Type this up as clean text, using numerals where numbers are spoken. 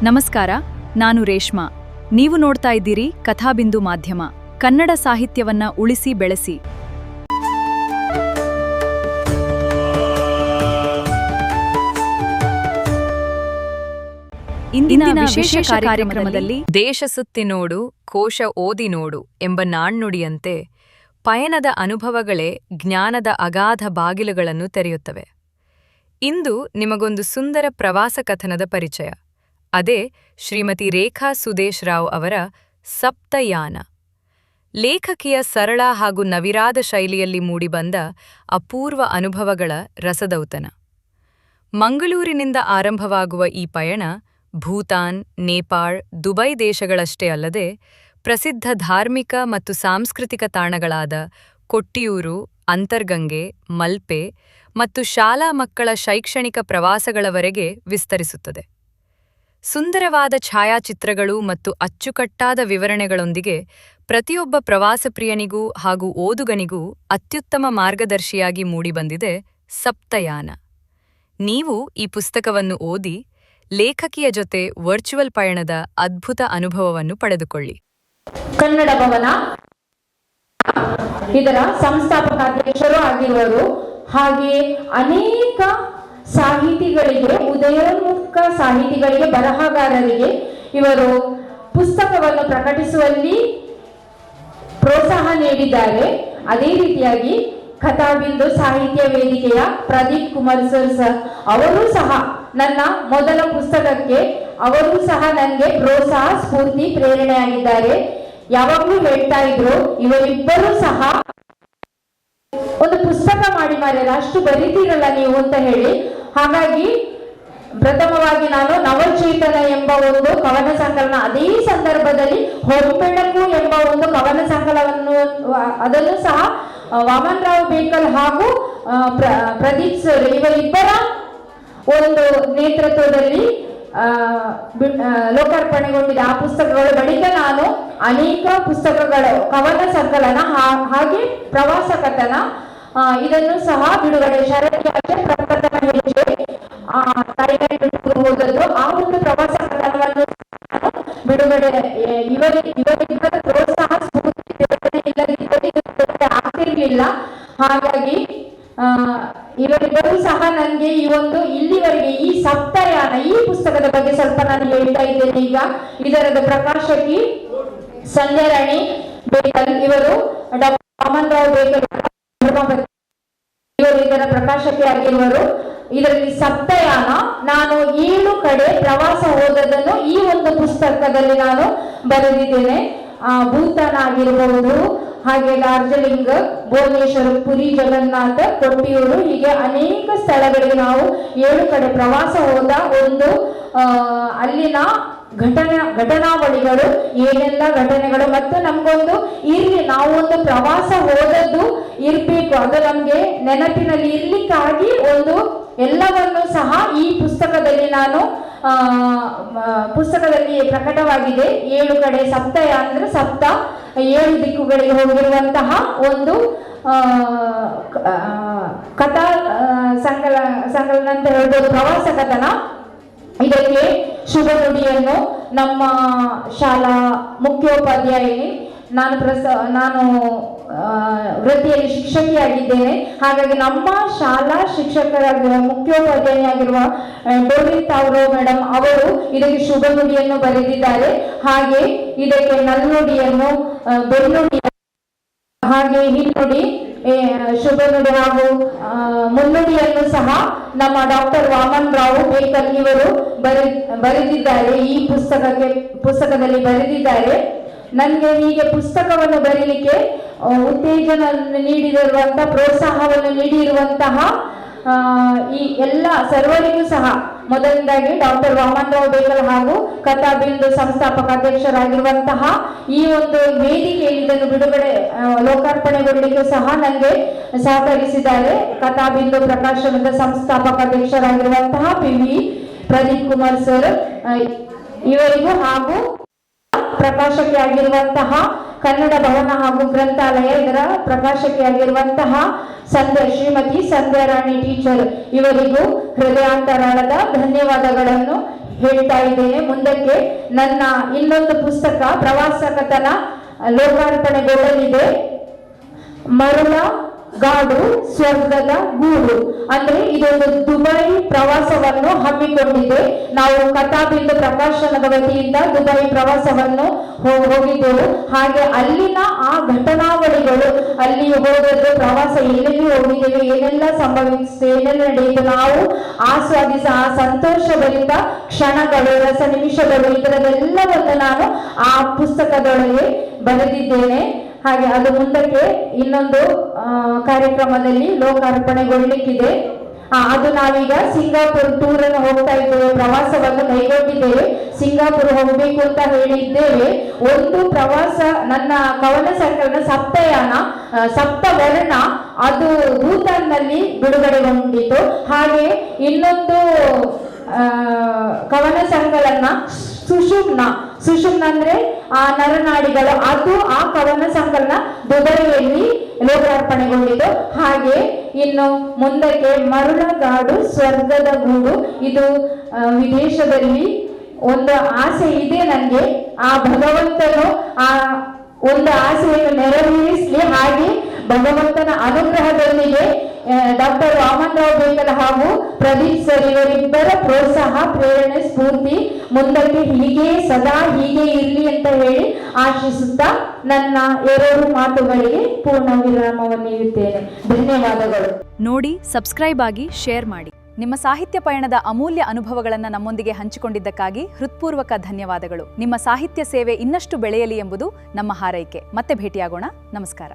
ನಮಸ್ಕಾರ, ನಾನು ರೇಷ್ಮಾ. ನೀವು ನೋಡ್ತಾ ಇದ್ದೀರಿ ಕಥಾಬಿಂದು ಮಾಧ್ಯಮ, ಕನ್ನಡ ಸಾಹಿತ್ಯವನ್ನ ಉಳಿಸಿ ಬೆಳೆಸಿ. ಇಂದಿನ ವಿಶೇಷ ಕಾರ್ಯಕ್ರಮದಲ್ಲಿ ದೇಶ ಸುತ್ತಿ ನೋಡು, ಕೋಶ ಓದಿ ನೋಡು ಎಂಬ ನಾಣ್ಣುಡಿಯಂತೆ ಪಯಣದ ಅನುಭವಗಳೇ ಜ್ಞಾನದ ಅಗಾಧ ಬಾಗಿಲುಗಳನ್ನು ತೆರೆಯುತ್ತವೆ. ಇಂದು ನಿಮಗೊಂದು ಸುಂದರ ಪ್ರವಾಸ ಕಥನದ ಪರಿಚಯ. ಅದೇ ಶ್ರೀಮತಿ ರೇಖಾ ಸುದೇಶ್ ರಾವ್ ಅವರ ಸಪ್ತಯಾನ. ಲೇಖಕಿಯ ಸರಳ ಹಾಗೂ ನವಿರಾದ ಶೈಲಿಯಲ್ಲಿ ಮೂಡಿಬಂದ ಅಪೂರ್ವ ಅನುಭವಗಳ ರಸದೌತಣ. ಮಂಗಳೂರಿನಿಂದ ಆರಂಭವಾಗುವ ಈ ಪಯಣ ಭೂತಾನ್, ನೇಪಾಳ್, ದುಬೈ ದೇಶಗಳಷ್ಟೇ ಅಲ್ಲದೆ ಪ್ರಸಿದ್ಧ ಧಾರ್ಮಿಕ ಮತ್ತು ಸಾಂಸ್ಕೃತಿಕ ತಾಣಗಳಾದ ಕೊಟ್ಟಿಯೂರು, ಅಂತರ್ಗಂಗೆ, ಮಲ್ಪೆ ಮತ್ತು ಶಾಲಾ ಮಕ್ಕಳ ಶೈಕ್ಷಣಿಕ ಪ್ರವಾಸಗಳವರೆಗೆ ವಿಸ್ತರಿಸುತ್ತದೆ. ಸುಂದರವಾದ ಛಾಯಾಚಿತ್ರಗಳು ಮತ್ತು ಅಚ್ಚುಕಟ್ಟಾದ ವಿವರಣೆಗಳೊಂದಿಗೆ ಪ್ರತಿಯೊಬ್ಬ ಪ್ರವಾಸಪ್ರಿಯನಿಗೂ ಹಾಗೂ ಓದುಗನಿಗೂ ಅತ್ಯುತ್ತಮ ಮಾರ್ಗದರ್ಶಿಯಾಗಿ ಮೂಡಿಬಂದಿದೆ ಸಪ್ತಯಾನ. ನೀವು ಈ ಪುಸ್ತಕವನ್ನು ಓದಿ ಲೇಖಕಿಯ ಜೊತೆ ವರ್ಚುವಲ್ ಪಯಣದ ಅದ್ಭುತ ಅನುಭವವನ್ನು ಪಡೆದುಕೊಳ್ಳಿ. ಕನ್ನಡ ಭವನ ಇದರ ಸಂಸ್ಥಾಪಕ ಅಧ್ಯಕ್ಷರು ಆಗಿರುವರು. ಹಾಗೆಯೇ ಅನೇಕ ಸಾಹಿತಿಗಳಿಗೆ, ಉದಯೋನ್ಮುಖ ಸಾಹಿತಿಗಳಿಗೆ, ಬರಹಗಾರರಿಗೆ ಇವರು ಪುಸ್ತಕವನ್ನು ಪ್ರಕಟಿಸುವಲ್ಲಿ ಪ್ರೋತ್ಸಾಹ ನೀಡಿದ್ದಾರೆ. ಅದೇ ರೀತಿಯಾಗಿ ಕಥಾಬಿಂದು ಸಾಹಿತ್ಯ ವೇದಿಕೆಯ ಪ್ರದೀಪ್ ಕುಮಾರ್ ಸರ್ ಅವರು ಸಹ ನನ್ನ ಮೊದಲ ಪುಸ್ತಕಕ್ಕೆ ಅವರು ಸಹ ನನಗೆ ಪ್ರೋತ್ಸಾಹ, ಸ್ಫೂರ್ತಿ, ಪ್ರೇರಣೆಯಾಗಿದ್ದಾರೆ. ಯಾವಾಗಲೂ ಹೇಳ್ತಾ ಇದ್ರು, ಇವರಿಬ್ಬರು ಸಹ ಒಂದು ಪುಸ್ತಕ ಮಾಡಿ ಮಾರ್ಯಾರ, ಅಷ್ಟು ಬರೀತೀರಲ್ಲ ನೀವು ಅಂತ ಹೇಳಿ. ಹಾಗಾಗಿ ಪ್ರಥಮವಾಗಿ ನಾನು ನವಚೇತನ ಎಂಬ ಒಂದು ಕವನ ಸಂಕಲನ, ಅದೇ ಸಂದರ್ಭದಲ್ಲಿ ಹೊರಬೆಳಕು ಎಂಬ ಒಂದು ಕವನ ಸಂಕಲನವನ್ನು ಅದನ್ನು ಸಹ ವಾಮನ್ ರಾವ್ ಬೇಕಲ್ ಹಾಗೂ ಪ್ರದೀಪ್ ಸರ್ ಇವರಿಬ್ಬರ ಒಂದು ನೇತೃತ್ವದಲ್ಲಿ ಲೋಕಾರ್ಪಣೆಗೊಂಡಿದೆ. ಆ ಪುಸ್ತಕಗಳು ಬಳಿಕ ನಾನು ಅನೇಕ ಪುಸ್ತಕಗಳ ಕವನ ಸಂಕಲನ ಹಾಗೆ ಪ್ರವಾಸ ಕಥನ ಇದನ್ನು ಸಹ ಬಿಡುಗಡೆ, ಶರತ್ಯಾಚೆ ಪ್ರಪ್ರಥಮ ಹೆಜ್ಜೆ ಹೋದದ್ದು, ಆ ಒಂದು ಪ್ರವಾಸ ಕಥನವನ್ನು ಬಿಡುಗಡೆ ಇವರಿಬ್ಬರ ಪ್ರೋತ್ಸಾಹ, ಸ್ಫೂರ್ತಿ, ಇಲ್ಲದಿದ್ದರೆ ಆಗ್ತಿರ್ಲಿಲ್ಲ. ಹಾಗಾಗಿ ಇವರಿಬ್ಬರು ಸಹ ನನಗೆ ಈ ಒಂದು ಇಲ್ಲಿವರೆಗೆ ಈ ಸಪ್ತಯಾನ ಈ ಪುಸ್ತಕದ ಬಗ್ಗೆ ಸ್ವಲ್ಪ ನಾನು ಹೇಳ್ತಾ ಇದ್ದೇನೆ. ಈಗ ಇದರದ ಪ್ರಕಾಶಕಿ ಸಂಧ್ಯಾ ರಾಣಿ ಬೇಕಲ್, ಇವರು ಡಾಕ್ಟರ್ ವಾಮನ್ ರಾವ್ ಬೇಕಲ್ ಇವರು ಇದರ ಪ್ರಕಾಶಕಿ ಆಗಿರುವರು. ಇದರಲ್ಲಿ ಸಪ್ತಯಾನ, ನಾನು 7 ಕಡೆ ಪ್ರವಾಸ ಹೋದದನ್ನು ಈ ಒಂದು ಪುಸ್ತಕದಲ್ಲಿ ನಾನು ಬರೆದಿದ್ದೇನೆ. ಭೂತಾನ್ ಆಗಿರಬಹುದು, ಹಾಗೆ ಡಾರ್ಜಿಲಿಂಗ್, ಭುವನೇಶ್ವರ, ಪುರಿ, ಜಗನ್ನಾಥ, ಕೊಟ್ಟಿಯೂರು, ಹೀಗೆ ಅನೇಕ ಸ್ಥಳಗಳಿಗೆ ನಾವು 7 ಕಡೆ ಪ್ರವಾಸ ಹೋದ ಒಂದು ಅಲ್ಲಿನ ಘಟನಾವಳಿಗಳು, ಏನೆಲ್ಲ ಘಟನೆಗಳು, ಮತ್ತು ನಮ್ಗೊಂದು ಇರ್ಲಿ, ನಾವು ಒಂದು ಪ್ರವಾಸ ಹೋದದ್ದು ಇರ್ಬೇಕು, ಅದು ನಮ್ಗೆ ನೆನಪಿನಲ್ಲಿ ಇರ್ಲಿಕ್ಕಾಗಿ ಒಂದು ಎಲ್ಲವನ್ನು ಸಹ ಈ ಪುಸ್ತಕದಲ್ಲಿ ನಾನು ಪುಸ್ತಕದಲ್ಲಿ ಪ್ರಕಟವಾಗಿದೆ. 7 ಕಡೆ ಸಪ್ತಯಾನ ಅಂದ್ರೆ 7 ದಿಕ್ಕುಗಳಿಗೆ ಹೋಗಿರುವಂತಹ ಒಂದು ಕಥಾ ಸಂಕಲನ ಅಂತ ಹೇಳ್ಬೋದು, ಪ್ರವಾಸ ಕಥನ. ಇದಕ್ಕೆ ಶುಭ ನುಡಿಯನ್ನು ನಮ್ಮ ಶಾಲಾ ಮುಖ್ಯೋಪಾಧ್ಯಾಯಿನಿ, ನಾನು ವೃತ್ತಿಯಲ್ಲಿ ಶಿಕ್ಷಕಿಯಾಗಿದ್ದೇನೆ. ಹಾಗಾಗಿ ನಮ್ಮ ಶಾಲಾ ಶಿಕ್ಷಕರಾಗಿರುವ ಮುಖ್ಯೋಪಾಧ್ಯಾಯಿಯಾಗಿರುವ ಡೋರಿನ್ ತಾವ್ರೋ ಮೇಡಮ್ ಅವರು ಇದಕ್ಕೆ ಶುಭ ನುಡಿಯನ್ನು ಬರೆದಿದ್ದಾರೆ. ಹಾಗೆ ಇದಕ್ಕೆ ನಲ್ನುಡಿಯನ್ನು, ಬೆನ್ನುಡಿ, ಹಾಗೆ ಹಿನ್ನುಡಿ, ಶುಭ ನುಡಿ ಹಾಗೂ ಮುನ್ನುಡಿಯನ್ನು ಸಹ ನಮ್ಮ ಡಾಕ್ಟರ್ ವಾಮನ್ ರಾವ್ ಬೇಕಲ್ ಇವರು ಬರೆದಿದ್ದಾರೆ. ಈ ಪುಸ್ತಕದಲ್ಲಿ ಬರೆದಿದ್ದಾರೆ. ನನಗೆ ಹೀಗೆ ಪುಸ್ತಕವನ್ನು ಬರೀಲಿಕ್ಕೆ ಉತ್ತೇಜನ ನೀಡಿರುವಂತಹ, ಪ್ರೋತ್ಸಾಹವನ್ನು ನೀಡಿರುವಂತಹ ಈ ಎಲ್ಲ ಸರ್ವರಿಗೂ ಸಹ ಮೊದಲನೇದಾಗಿ ಡಾಕ್ಟರ್ ವಾಮನ್ ರಾವ್ ಬೇಕಲ್ ಹಾಗೂ ಕಥಾಬಿಂದು ಸಂಸ್ಥಾಪಕ ಅಧ್ಯಕ್ಷರಾಗಿರುವಂತಹ ಈ ಒಂದು ವೇದಿಕೆಯಲ್ಲಿ ಇದನ್ನು ಬಿಡುಗಡೆ ಲೋಕಾರ್ಪಣೆಗೊಳ್ಳಲಿಕ್ಕೆ ಸಹ ನನಗೆ ಸಹಕರಿಸಿದ್ದಾರೆ ಕಥಾಬಿಂದು ಪ್ರಕಾಶನದ ಸಂಸ್ಥಾಪಕ ಅಧ್ಯಕ್ಷರಾಗಿರುವಂತಹ PV ಪ್ರದೀಪ್ ಕುಮಾರ್ ಸರ್ ಇವರಿಗೂ, ಹಾಗೂ ಪ್ರಕಾಶಕಿಯಾಗಿರುವಂತಹ ಕನ್ನಡ ಭವನ ಹಾಗೂ ಗ್ರಂಥಾಲಯ ಇದರ ಪ್ರಕಾಶಕಿಯಾಗಿರುವಂತಹ ಶ್ರೀಮತಿ ಸಂಧ್ಯಾ ರಾಣಿ ಟೀಚರ್ ಇವರಿಗೂ ಹೃದಯಾಂತರಾಳದ ಧನ್ಯವಾದಗಳನ್ನು ಹೇಳ್ತಾ ಇದ್ದೇನೆ. ಮುಂದಕ್ಕೆ ನನ್ನ ಇನ್ನೊಂದು ಪುಸ್ತಕ ಪ್ರವಾಸ ಕಥನ ಲೋಕಾರ್ಪಣೆಗೊಳ್ಳಲಿದೆ. ಮರುಳ ಗಾಡು ಸ್ವರ್ಗದ ಗೂಡು. ಅಂದ್ರೆ ಇದೊಂದು ದುಬೈ ಪ್ರವಾಸವನ್ನು ಹಮ್ಮಿಕೊಂಡಿದೆ. ನಾವು ಕಥಾಬಿಂದು ಪ್ರಕಾಶನದ ವತಿಯಿಂದ ದುಬೈ ಪ್ರವಾಸವನ್ನು ಹೋಗಿದ್ದೆವು. ಹಾಗೆ ಅಲ್ಲಿನ ಆ ಘಟನಾವಳಿಗಳು, ಅಲ್ಲಿ ಹೋದದ್ದು ಪ್ರವಾಸ ಎಲ್ಲೆಲ್ಲಿ ಹೋಗಿದ್ದೇವೆ, ಏನೆಲ್ಲ ಸಂಭವಿಸಿದೆ, ಏನೆಲ್ಲ ನಡೆಯಿತು, ನಾವು ಆಸ್ವಾದಿಸ ಆ ಸಂತೋಷಭರಿತ ಕ್ಷಣಗಳು, ರಸ ನಿಮಿಷಗಳು, ಇದರದೆಲ್ಲವನ್ನು ನಾನು ಆ ಪುಸ್ತಕದೊಳಗೆ ಬರೆದಿದ್ದೇನೆ. ಹಾಗೆ ಅದು ಮುಂದಕ್ಕೆ ಇನ್ನೊಂದು ಕಾರ್ಯಕ್ರಮದಲ್ಲಿ ಲೋಕಾರ್ಪಣೆಗೊಳ್ಳಲಿಕ್ಕಿದೆ. ಅದು ನಾವೀಗ ಸಿಂಗಾಪುರ್ ಟೂರ್ ಅನ್ನು ಹೋಗ್ತಾ ಇದ್ದೇವೆ, ಪ್ರವಾಸವನ್ನು ಕೈಗೊಂಡಿದ್ದೇವೆ. ಸಿಂಗಾಪುರ್ ಹೋಗಬೇಕು ಅಂತ ಹೇಳಿದ್ದೇವೆ. ಒಂದು ಪ್ರವಾಸ ನನ್ನ ಕವನ ಸಂಕಲನ ಸಪ್ತಯಾನ ಸಪ್ತವರ್ಣ ಅದು ಭೂತಾನ್ನಲ್ಲಿ ಬಿಡುಗಡೆಗೊಂಡಿತು. ಹಾಗೆ ಇನ್ನೊಂದು ಕವನ ಸಂಕಲನ ಸುಷುಮ್ನ ಅಂದ್ರೆ ಆ ನರನಾಡಿಗಳು, ಅದು ಆ ಕವನ ಸಂಕಲನ ದುಬೈಯಲ್ಲಿ ಲೋಕಾರ್ಪಣೆಗೊಂಡಿತು. ಹಾಗೆ ಇನ್ನು ಮುಂದಕ್ಕೆ ಮರುಳಗಾಡು ಸ್ವರ್ಗದ ಗೂಡು, ಇದು ವಿದೇಶದಲ್ಲಿ ಒಂದು ಆಸೆ ಇದೆ ನನಗೆ. ಆ ಭಗವಂತನು ಆ ಒಂದು ಆಸೆಯನ್ನು ನೆರವೇರಿಸಲಿ. ಹಾಗೆ ಭಗವಂತನ ಅನುಗ್ರಹದೊಂದಿಗೆ ಡಾಕ್ಟರ್ ವಾಮನ್ ರಾವ್ ಬೇಕಲ್ ಹಾಗೂ ಪ್ರದೀಪ್ ಸರ್ ಇವರಿಬ್ಬರ ಪ್ರೋತ್ಸಾಹ, ಪ್ರೇರಣೆ, ಸ್ಫೂರ್ತಿ ಮುಂದಕ್ಕೆ ಹೀಗೆ ಸದಾ ಹೀಗೆ ಇರಲಿ ಅಂತ ಹೇಳಿ ಆಶಿಸುತ್ತಾ ನನ್ನ 2 ಮಾತುಗಳಿಗೆ ಪೂರ್ಣ ವಿರಾಮವನ್ನು ನೀಡುತ್ತೇನೆ. ಧನ್ಯವಾದಗಳು. ನೋಡಿ, ಸಬ್ಸ್ಕ್ರೈಬ್ ಆಗಿ, ಶೇರ್ ಮಾಡಿ. ನಿಮ್ಮ ಸಾಹಿತ್ಯ ಪಯಣದ ಅಮೂಲ್ಯ ಅನುಭವಗಳನ್ನು ನಮ್ಮೊಂದಿಗೆ ಹಂಚಿಕೊಂಡಿದ್ದಕ್ಕಾಗಿ ಹೃತ್ಪೂರ್ವಕ ಧನ್ಯವಾದಗಳು. ನಿಮ್ಮ ಸಾಹಿತ್ಯ ಸೇವೆ ಇನ್ನಷ್ಟು ಬೆಳೆಯಲಿ ಎಂಬುದು ನಮ್ಮ ಹಾರೈಕೆ. ಮತ್ತೆ ಭೇಟಿಯಾಗೋಣ. ನಮಸ್ಕಾರ.